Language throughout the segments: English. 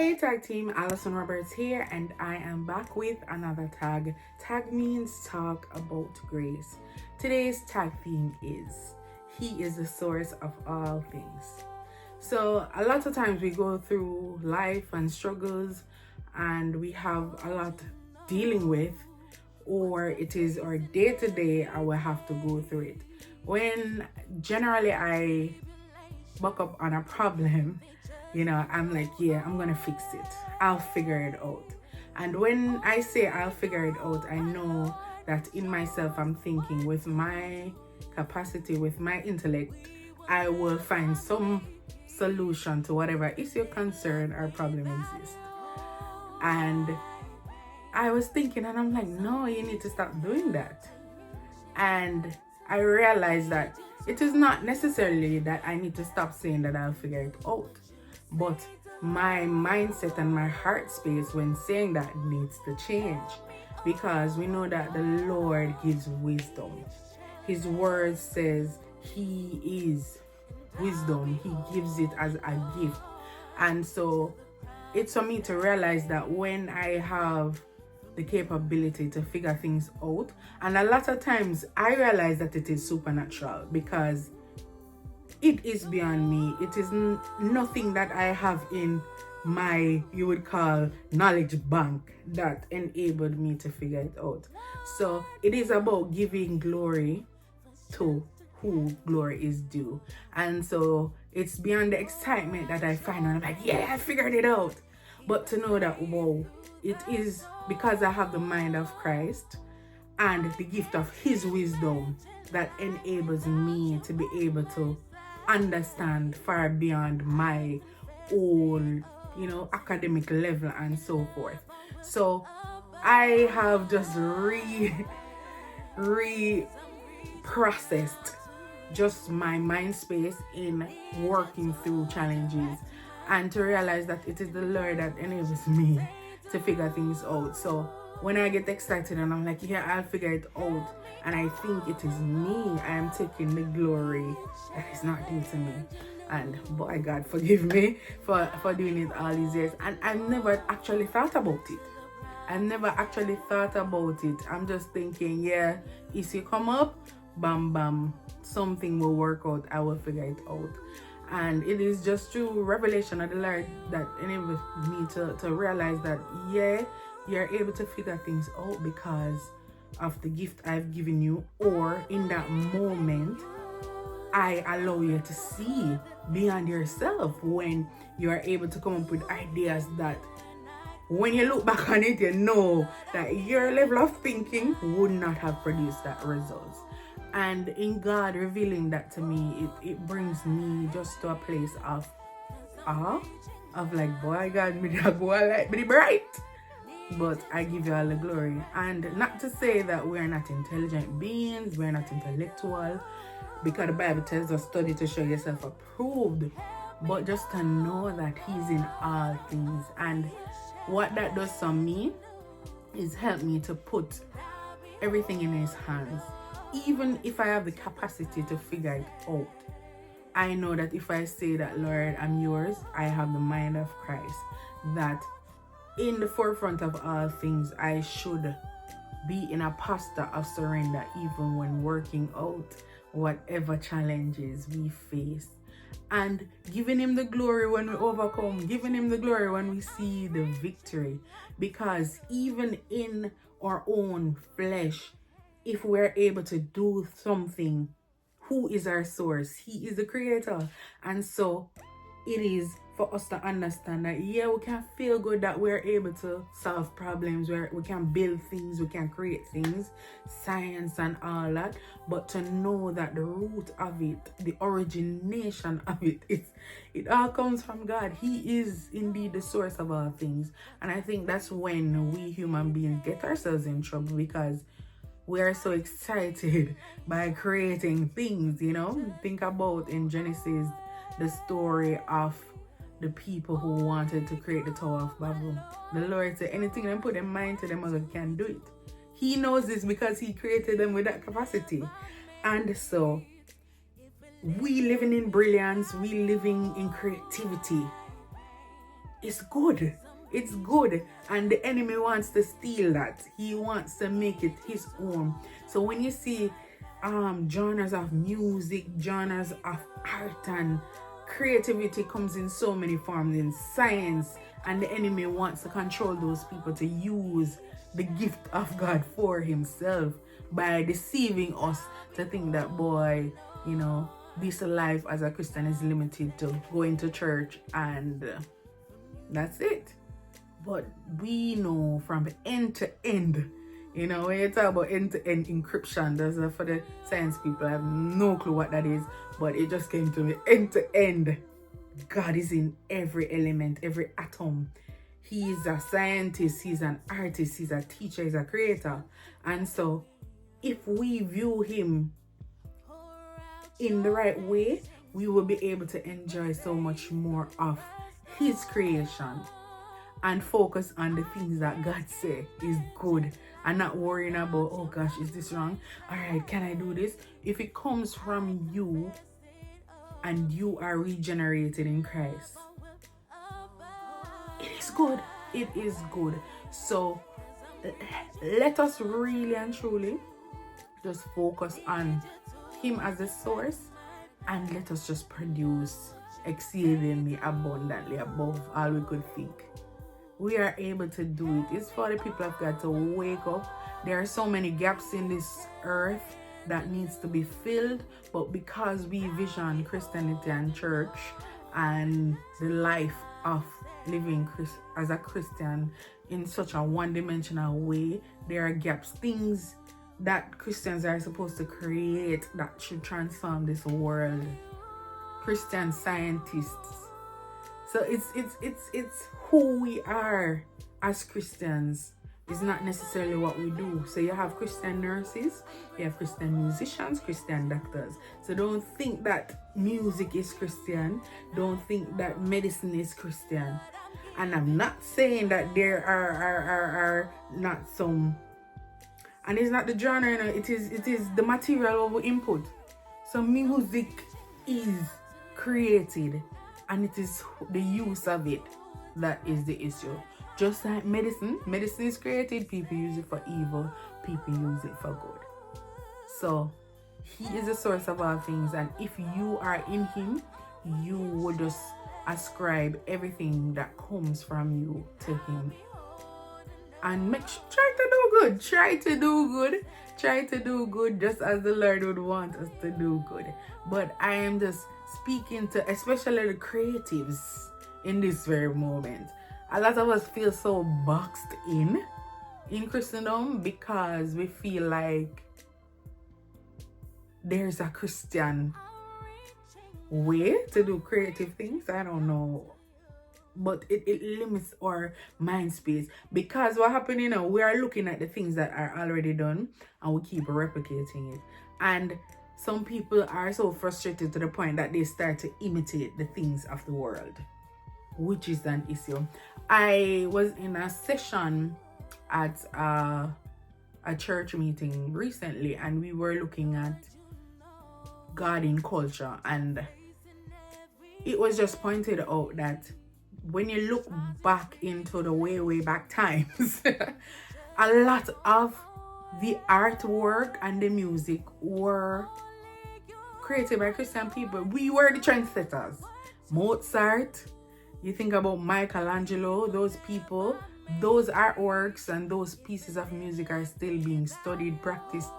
Hey Tag Team, Allison Roberts here, and I am back with another tag. Tag means talk about grace. Today's tag theme is He is the source of all things. So a lot of times we go through life and struggles and we have a lot dealing with, or it is our day-to-day I will have to go through it. When generally I buck up on a problem, I'm like, yeah, I'm gonna fix it. I'll figure it out. And when I say I'll figure it out, I know that in myself I'm thinking with my capacity, with my intellect, I will find some solution to whatever issue, concern, or problem exists. And I was thinking, and I'm like, no, you need to stop doing that. And I realized that it is not necessarily that I need to stop saying that I'll figure it out, but my mindset and my heart space when saying that needs to change, because we know that the Lord gives wisdom. His word says He is wisdom. He gives it as a gift. And so it's for me to realize that when I have the capability to figure things out, and a lot of times I realize that it is supernatural because it is beyond me. It is nothing that I have in my, you would call, knowledge bank that enabled me to figure it out. So it is about giving glory to who glory is due. And so it's beyond the excitement that I find when I'm like, yeah, I figured it out. But to know that, whoa, it is because I have the mind of Christ and the gift of His wisdom that enables me to be able to understand far beyond my own, academic level and so forth. So I have just processed just my mind space in working through challenges, and to realize that it is the Lord that enables me to figure things out. So when I get excited and I'm like, yeah, I'll figure it out, and I think it is me, I am taking the glory that is not due to me. And boy, God forgive me for doing it all these years. And I've never actually thought about it. I'm just thinking, yeah, issue come up, bam, bam, something will work out. I will figure it out. And it is just through revelation of the Lord that enables me to realize that, yeah, you're able to figure things out because of the gift I've given you, or in that moment I allow you to see beyond yourself when you are able to come up with ideas that when you look back on it, you know that your level of thinking would not have produced that result. And in God revealing that to me, it brings me just to a place of awe, of like, boy, God, me da go like me bright. But I give you all the glory. And not to say that we're not intelligent beings, we're not intellectual, because the Bible tells us, study to show yourself approved, but just to know that He's in all things. And what that does for me is help me to put everything in His hands. Even if I have the capacity to figure it out, I know that if I say that, Lord, I'm yours, I have the mind of Christ, that in the forefront of all things, I should be in a posture of surrender, even when working out whatever challenges we face. And giving Him the glory when we overcome, giving Him the glory when we see the victory. Because even in our own flesh, if we're able to do something, who is our source? He is the creator. And so it is for us to understand that, yeah, we can feel good that we're able to solve problems, where we can build things, we can create things, science and all that, but to know that the root of it, the origination of it all comes from God. He is indeed the source of all things. And I think that's when we human beings get ourselves in trouble, because we are so excited by creating things, Think about in Genesis, the story of the people who wanted to create the Tower of Babel. The Lord said anything they put their mind to, them can do it. He knows this because He created them with that capacity. And so we living in brilliance, we living in creativity, it's good. It's good. And the enemy wants to steal that. He wants to make it his own. So when you see genres of music, genres of art and creativity comes in so many forms, in science, and the enemy wants to control those people to use the gift of God for himself by deceiving us to think that, boy, you know, this life as a Christian is limited to going to church and that's it. But we know from end to end, you know, when you talk about end-to-end encryption, that's for the science people. I have no clue what that is, but it just came to me. End-to-end, God is in every element, every atom. He is a scientist, he's an artist, he's a teacher, he's a creator. And so if we view him in the right way, we will be able to enjoy so much more of his creation and focus on the things that God said is good and not worrying about, oh gosh, is this wrong? All right, can I do this? If it comes from you and you are regenerated in Christ, it is good. It is good. So let us really and truly just focus on him as the source, and let us just produce exceedingly abundantly above all we could think. We are able to do it. It's for the people of God to wake up. There are so many gaps in this earth that needs to be filled, but because we vision Christianity and church and the life of living as a Christian in such a one-dimensional way, there are gaps, things that Christians are supposed to create that should transform this world. Christian scientists. So it's who we are as Christians. It's not necessarily what we do. So you have Christian nurses, you have Christian musicians, Christian doctors. So don't think that music is Christian. Don't think that medicine is Christian. And I'm not saying that there are not some, and it's not the genre, you know, it is the material of input. So music is created, and it is the use of it that is the issue. Just like medicine is created, people use it for evil, people use it for good. So he is the source of all things, and if you are in him, you will just ascribe everything that comes from you to him. And try to do good just as the Lord would want us to do good. But I am just speaking to especially the creatives in this very moment. A lot of us feel so boxed in Christendom because we feel like there's a Christian way to do creative things. I don't know. But it limits our mind space, because what happened, you know, we are looking at the things that are already done and we keep replicating it. And some people are so frustrated to the point that they start to imitate the things of the world, which is an issue. I was in a session at a church meeting recently, and we were looking at God in culture, and it was just pointed out that when you look back into the way back times, a lot of the artwork and the music were created by Christian people. We were the trendsetters. Mozart, you think about Michelangelo, those people, those artworks and those pieces of music are still being studied, practiced,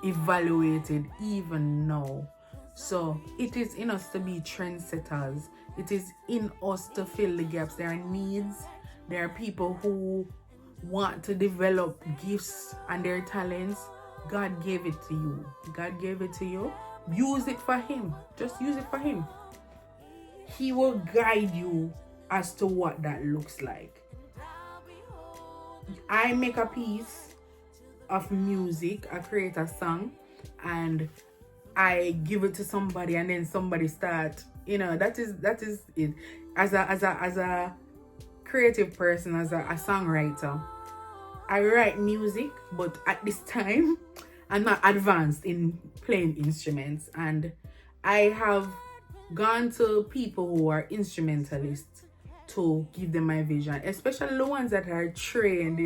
evaluated even now. So it is in us to be trendsetters. It is in us to fill the gaps. There are needs. There are people who want to develop gifts and their talents. God gave it to you. God gave it to you. Use it for him. Just use it for him. He will guide you as to what that looks like. I make a piece of music, I create a song, and I give it to somebody, and then somebody start, you know, that is it. As a creative person, as a songwriter, I write music, but at this time I'm not advanced in playing instruments, and I have gone to people who are instrumentalists to give them my vision, especially the ones that are trained,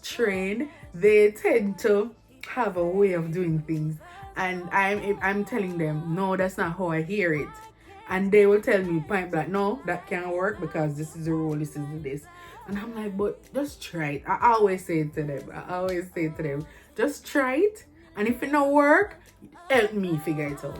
trained. They tend to have a way of doing things, and I'm telling them, no, that's not how I hear it, and they will tell me point blank, no, that can't work because this is the rule, this is this. And I'm like, but just try it. I always say to them, just try it, and if it don't work, help me figure it out.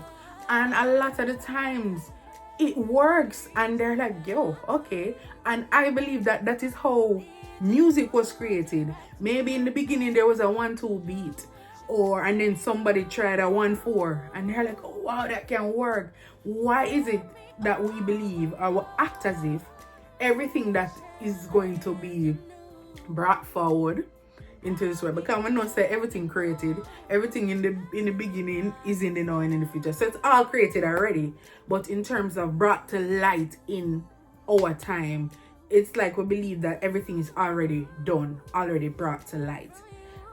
And a lot of the times it works, and they're like, yo, okay. And I believe that is how music was created. Maybe in the beginning there was a 1-2 beat, and then somebody tried a 1-4, and they're like, oh wow, that can work. Why is it that we believe or act as if everything that is going to be brought forward into this world, because we know say everything created, everything in the beginning is in the now and in the future, so it's all created already, but in terms of brought to light in our time, it's like we believe that everything is already done, already brought to light.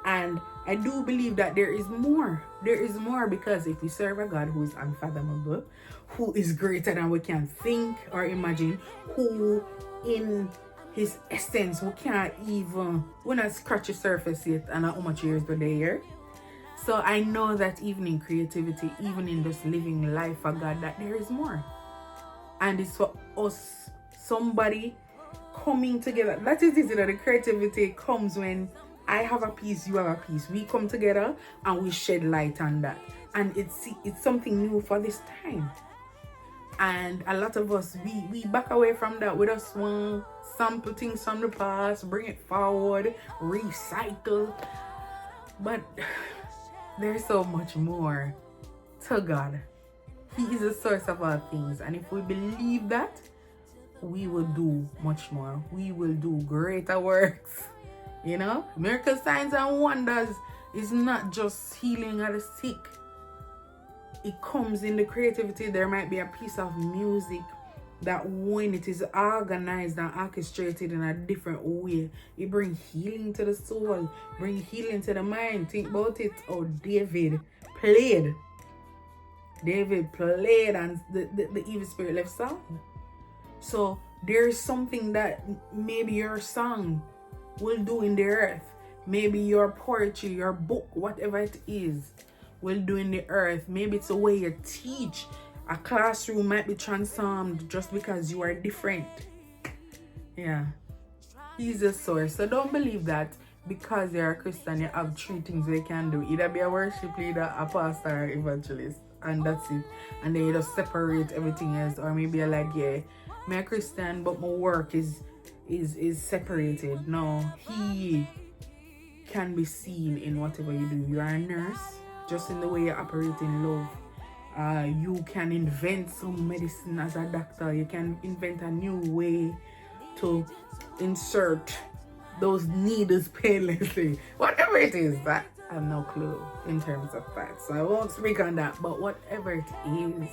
And I do believe that there is more, because if we serve a God who is unfathomable, who is greater than we can think or imagine, who in his essence we can't even, we're not scratch the surface yet, and how much years per day here. So I know that even in creativity, even in just living life for God, that there is more. And it's for us, somebody coming together. That is it, the creativity comes when I have a piece, you have a piece. We come together and we shed light on that. And it's something new for this time. And a lot of us, we back away from that. We just want sample things from the past, bring it forward, recycle. But there's so much more to God. He is the source of all things. And if we believe that, we will do much more. We will do greater works. Miracle signs and wonders is not just healing of the sick. It comes in the creativity. There might be a piece of music that when it is organized and orchestrated in a different way, it brings healing to the soul, bring healing to the mind. Think about it. Oh, David played and the evil spirit left sound. So there's something that maybe your song will do in the earth. Maybe your poetry, your book, whatever it is, will do in the earth. Maybe it's the way you teach. A classroom might be transformed just because you are different. Yeah. He's a source. So don't believe that because you're a Christian, you have 3 things you can do. Either be a worship leader, a pastor, or evangelist. And that's it. And then you just separate everything else. Or maybe you're like, yeah, I'm a Christian, but my work is separated. No, he can be seen in whatever you do. You are a nurse, just in the way you operate in love. You can invent some medicine as a doctor. You can invent a new way to insert those needles painlessly. Whatever it is, that I have no clue in terms of that. So I won't speak on that. But whatever it is,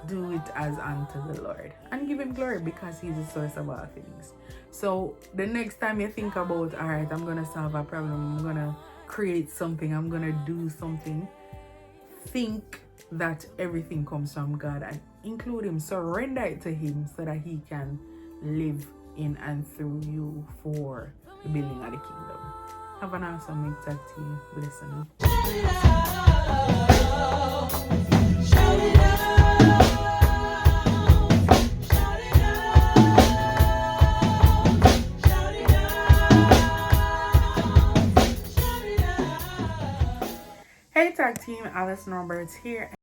do it as unto the Lord and give him glory, because he's the source of all things. So the next time you think about, all right, I'm gonna solve a problem, I'm gonna create something, I'm gonna do something, think that everything comes from God and include him, surrender it to him, so that he can live in and through you for the building of the kingdom. Have an awesome week, T.A.G. Blessing. Hey T.A.G team, Allison A Roberts here.